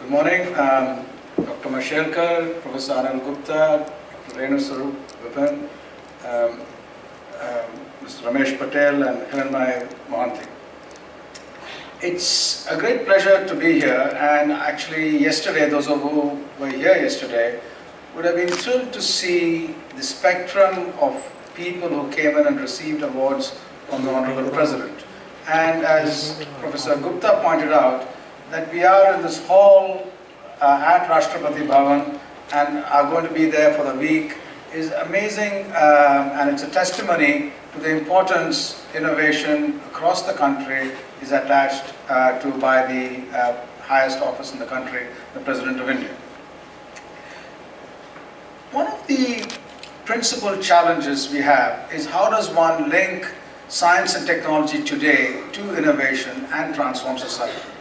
Good morning, Dr. Mashelkar, Professor Anand Gupta, Dr. Renu Swarup, Vipin, Mr. Ramesh Patel and Hiranmay Mohanty. It's a great pleasure to be here, and actually yesterday, those of you who were here yesterday would have been thrilled to see the spectrum of people who came in and received awards from the Honorable President. And as Professor Gupta pointed out, that we are in this hall at Rashtrapati Bhavan and are going to be there for the week is amazing, and it's a testimony to the importance innovation across the country is attached to by the highest office in the country, the President of India. One of the principal challenges we have is how does one link science and technology today to innovation and transform society.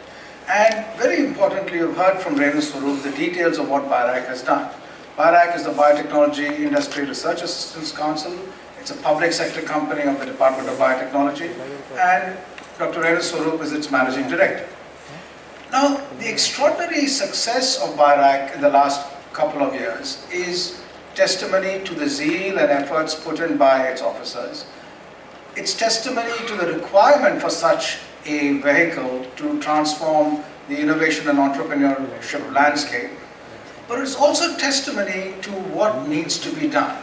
And very importantly, you've heard from Renu Swarup the details of what BIRAC has done. BIRAC is the Biotechnology Industry Research Assistance Council. It's a public sector company of the Department of Biotechnology, and Dr. Renu Swarup is its managing director. Now, the extraordinary success of BIRAC in the last couple of years is testimony to the zeal and efforts put in by its officers. It's testimony to the requirement for such a vehicle to transform the innovation and entrepreneurship landscape, but it's also testimony to what needs to be done.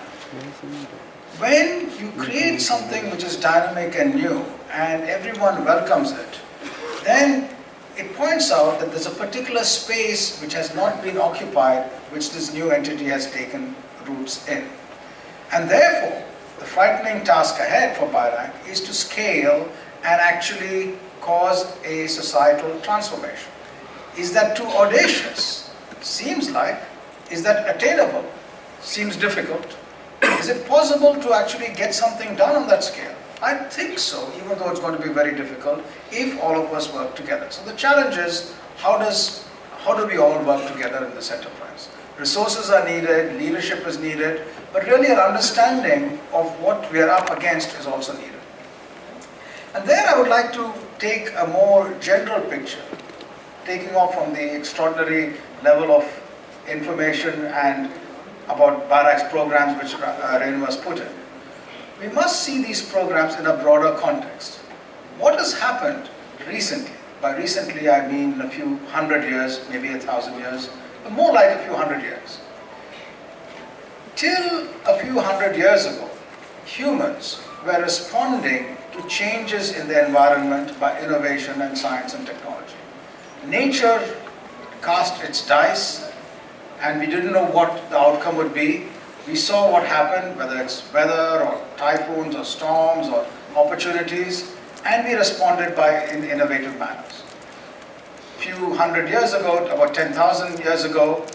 When you create something which is dynamic and new and everyone welcomes it, then it points out that there's a particular space which has not been occupied, which this new entity has taken roots in. And therefore, the frightening task ahead for BIRAC is to scale and actually cause a societal transformation. Is that too audacious? Seems like. Is that attainable? Seems difficult. Is it possible to actually get something done on that scale? I think so, even though it's going to be very difficult if all of us work together. So the challenge is, how do we all work together in this enterprise? Resources are needed, leadership is needed, but really an understanding of what we are up against is also needed. And there I would like to take a more general picture, taking off from the extraordinary level of information and about BIRAC's programs which Renu has put in. We must see these programs in a broader context. What has happened recently? By recently I mean a few hundred years, maybe 1,000 years, but more like a few hundred years. Till a few hundred years ago, humans were responding to changes in the environment by innovation and science and technology. Nature cast its dice and we didn't know what the outcome would be. We saw what happened, whether it's weather or typhoons or storms or opportunities, and we responded in innovative manners. A few hundred years ago, about 10,000 years ago,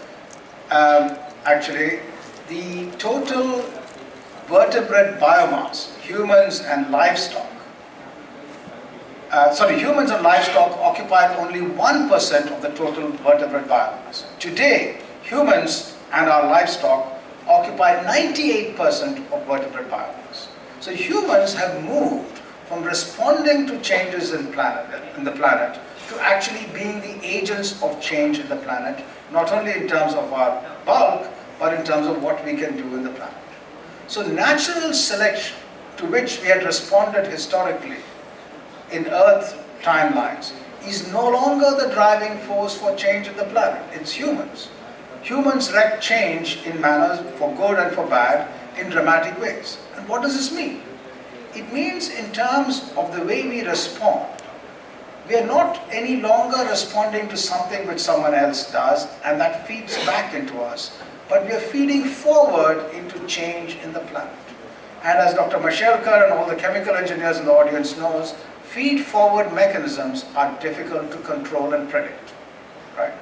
actually, the total vertebrate biomass, humans and livestock, humans and livestock occupied only 1% of the total vertebrate biomass. Today, humans and our livestock occupy 98% of vertebrate biomass. So humans have moved from responding to changes in the planet to actually being the agents of change in the planet, not only in terms of our bulk, but in terms of what we can do in the planet. So natural selection, to which we had responded historically in Earth timelines, is no longer the driving force for change in the planet. It's humans. Humans wreak change in manners for good and for bad in dramatic ways. And what does this mean? It means in terms of the way we respond. We are not any longer responding to something which someone else does and that feeds back into us, but we are feeding forward into change in the planet. And as Dr. Mashelkar and all the chemical engineers in the audience knows, feed-forward mechanisms are difficult to control and predict, right?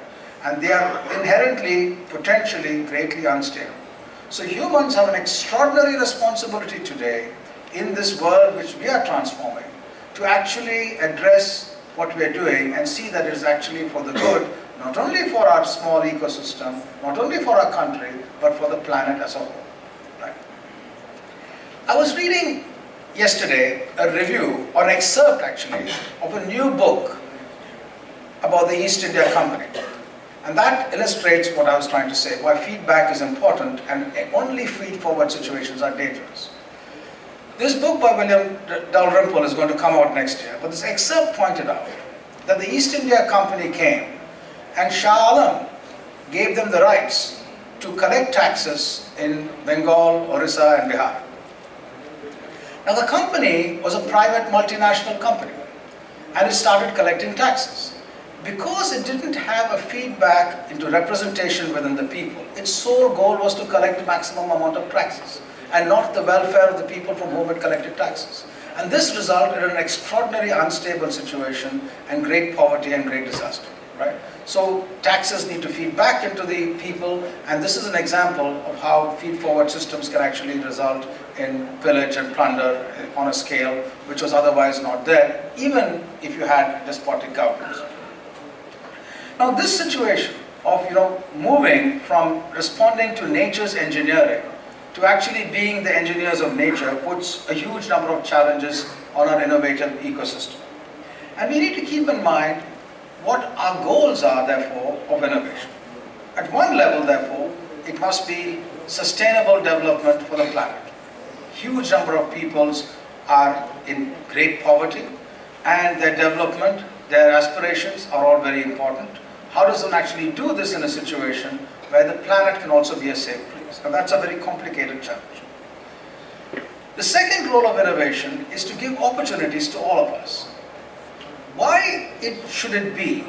And they are inherently, potentially, greatly unstable. So humans have an extraordinary responsibility today in this world which we are transforming to actually address what we are doing and see that it is actually for the good, not only for our small ecosystem, not only for our country, but for the planet as a whole, right? I was reading yesterday a review, or an excerpt actually, of a new book about the East India Company. And that illustrates what I was trying to say, why feedback is important and only feed-forward situations are dangerous. This book by William Dalrymple is going to come out next year, but this excerpt pointed out that the East India Company came and Shah Alam gave them the rights to collect taxes in Bengal, Orissa and Bihar. Now the company was a private multinational company and it started collecting taxes. Because it didn't have a feedback into representation within the people, its sole goal was to collect the maximum amount of taxes and not the welfare of the people from whom it collected taxes. And this resulted in an extraordinary unstable situation and great poverty and great disaster, right? So taxes need to feed back into the people, and this is an example of how feed-forward systems can actually result in pillage and plunder on a scale which was otherwise not there, even if you had despotic governments. Now this situation of moving from responding to nature's engineering to actually being the engineers of nature puts a huge number of challenges on our innovative ecosystem. And we need to keep in mind what our goals are, therefore, of innovation. At one level, therefore, it must be sustainable development for the planet. Huge number of peoples are in great poverty, and their development, their aspirations are all very important. How does one actually do this in a situation where the planet can also be a safe place? And that's a very complicated challenge. The second role of innovation is to give opportunities to all of us. Why should it be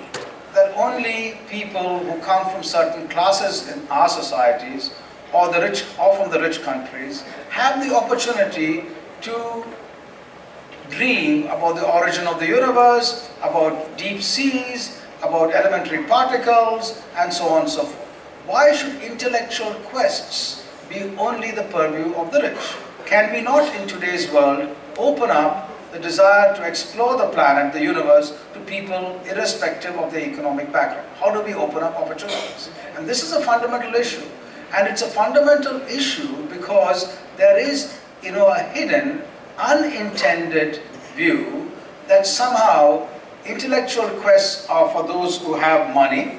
that only people who come from certain classes in our societies or the rich or from the rich countries have the opportunity to dream about the origin of the universe, about deep seas, about elementary particles, and so on and so forth? Why should intellectual quests be only the purview of the rich? Can we not, in today's world, open up the desire to explore the planet, the universe, to people irrespective of their economic background? How do we open up opportunities? And this is a fundamental issue. And it's a fundamental issue because there is, a hidden, unintended view that somehow intellectual quests are for those who have money,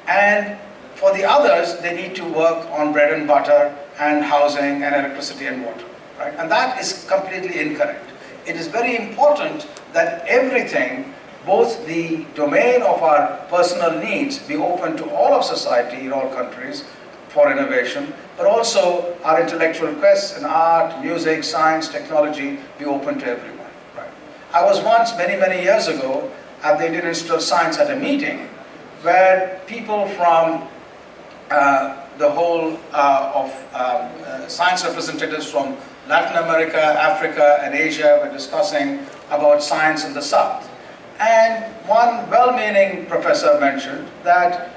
and for the others, they need to work on bread and butter and housing and electricity and water, right? And that is completely incorrect. It is very important that everything, both the domain of our personal needs, be open to all of society in all countries for innovation, but also our intellectual quests in art, music, science, technology be open to everyone. I was once, many, many years ago, at the Indian Institute of Science at a meeting where people from the whole of science representatives from Latin America, Africa, and Asia were discussing about science in the South. And one well-meaning professor mentioned that,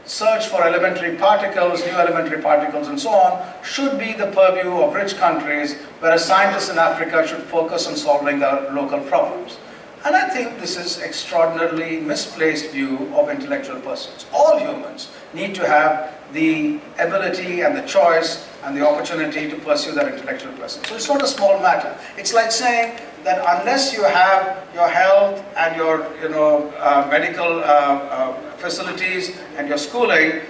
search for elementary particles, new elementary particles, and so on, should be the purview of rich countries, whereas scientists in Africa should focus on solving their local problems. And I think this is extraordinarily misplaced view of intellectual pursuits. All humans need to have the ability and the choice and the opportunity to pursue their intellectual pursuits. So it's not a small matter. It's like saying that unless you have your health and your medical facilities and your schooling,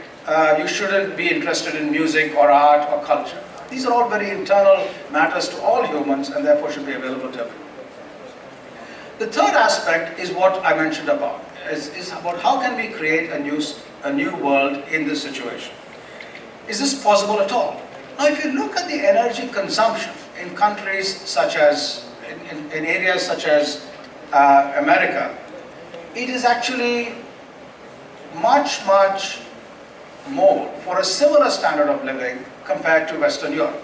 you shouldn't be interested in music or art or culture. These are all very internal matters to all humans and therefore should be available to everyone. The third aspect is what I mentioned about, is about how can we create a new world in this situation. Is this possible at all? Now if you look at the energy consumption in countries such as, in areas such as America, it is actually much, much more for a similar standard of living compared to Western Europe.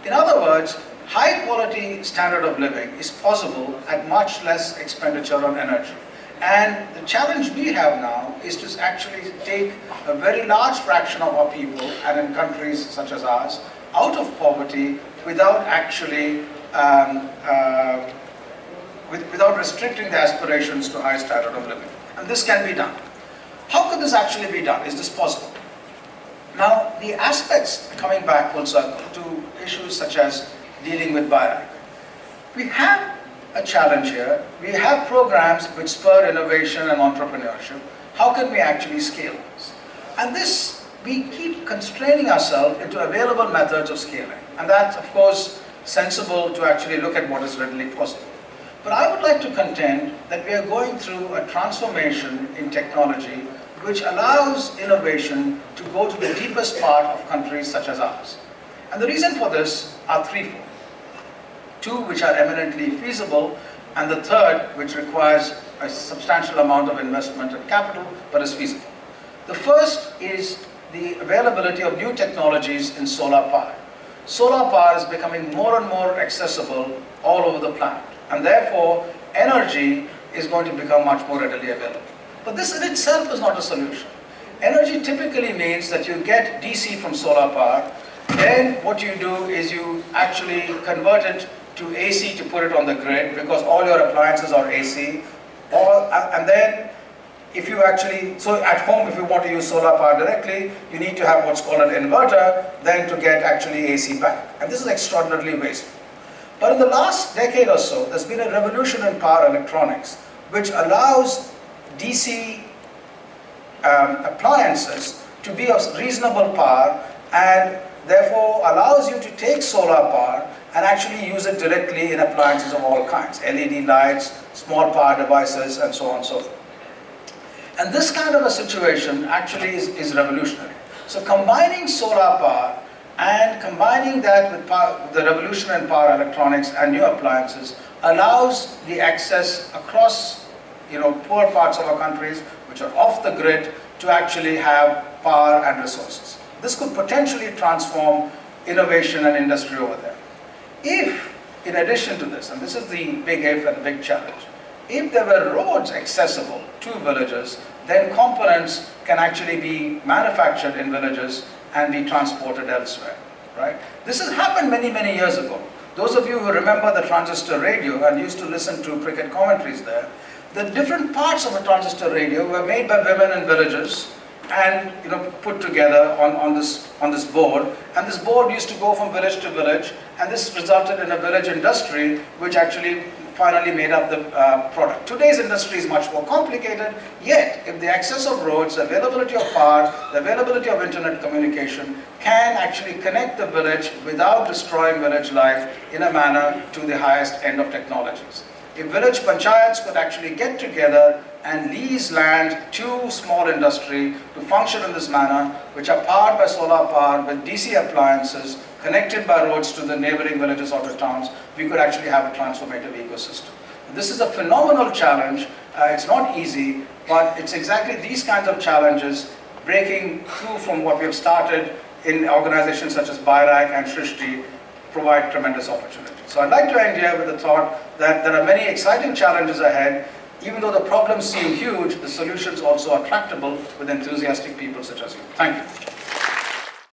In other words, high quality standard of living is possible at much less expenditure on energy. And the challenge we have now is to actually take a very large fraction of our people, and in countries such as ours, out of poverty without actually, without restricting the aspirations to high standard of living. And this can be done. How could this actually be done? Is this possible? Now, the aspects, coming back full circle to issues such as dealing with BIRAC. We have a challenge here. We have programs which spur innovation and entrepreneurship, how can we actually scale this? And this, we keep constraining ourselves into available methods of scaling. And that's, of course, sensible to actually look at what is readily possible. But I would like to contend that we are going through a transformation in technology which allows innovation to go to the deepest part of countries such as ours. And the reason for this are threefold. Two which are eminently feasible, and the third which requires a substantial amount of investment and capital, but is feasible. The first is the availability of new technologies in solar power. Solar power is becoming more and more accessible all over the planet, and therefore energy is going to become much more readily available. But this in itself is not a solution. Energy typically means that you get DC from solar power, then what you do is you actually convert it to AC to put it on the grid, because all your appliances are AC, and then if you actually, so at home if you want to use solar power directly, you need to have what's called an inverter then to get actually AC back. And this is extraordinarily wasteful. But in the last decade or so, there's been a revolution in power electronics which allows DC appliances to be of reasonable power, and therefore allows you to take solar power and actually use it directly in appliances of all kinds, LED lights, small power devices, and so on and so forth. And this kind of a situation actually is revolutionary. So combining solar power and combining that with the revolution in power electronics and new appliances allows the access across poor parts of our countries which are off the grid to actually have power and resources. This could potentially transform innovation and industry over there. If, in addition to this, and this is the big if and the big challenge, if there were roads accessible to villages, then components can actually be manufactured in villages and be transported elsewhere, right? This has happened many, many years ago. Those of you who remember the transistor radio and used to listen to cricket commentaries there, the different parts of a transistor radio were made by women in villages and put together on this board, and this board used to go from village to village, and this resulted in a village industry which actually finally made up the product. Today's industry is much more complicated, yet if the access of roads, the availability of power, the availability of internet communication can actually connect the village without destroying village life in a manner to the highest end of technologies. If village panchayats could actually get together and lease land to small industry to function in this manner, which are powered by solar power with DC appliances, connected by roads to the neighboring villages or to towns, we could actually have a transformative ecosystem. This is a phenomenal challenge. It's not easy, but it's exactly these kinds of challenges, breaking through from what we have started in organizations such as BIRAC and Shrishti, provide tremendous opportunities. So I'd like to end here with the thought that there are many exciting challenges ahead. Even though the problems seem huge, the solutions also are tractable with enthusiastic people such as you. Thank you.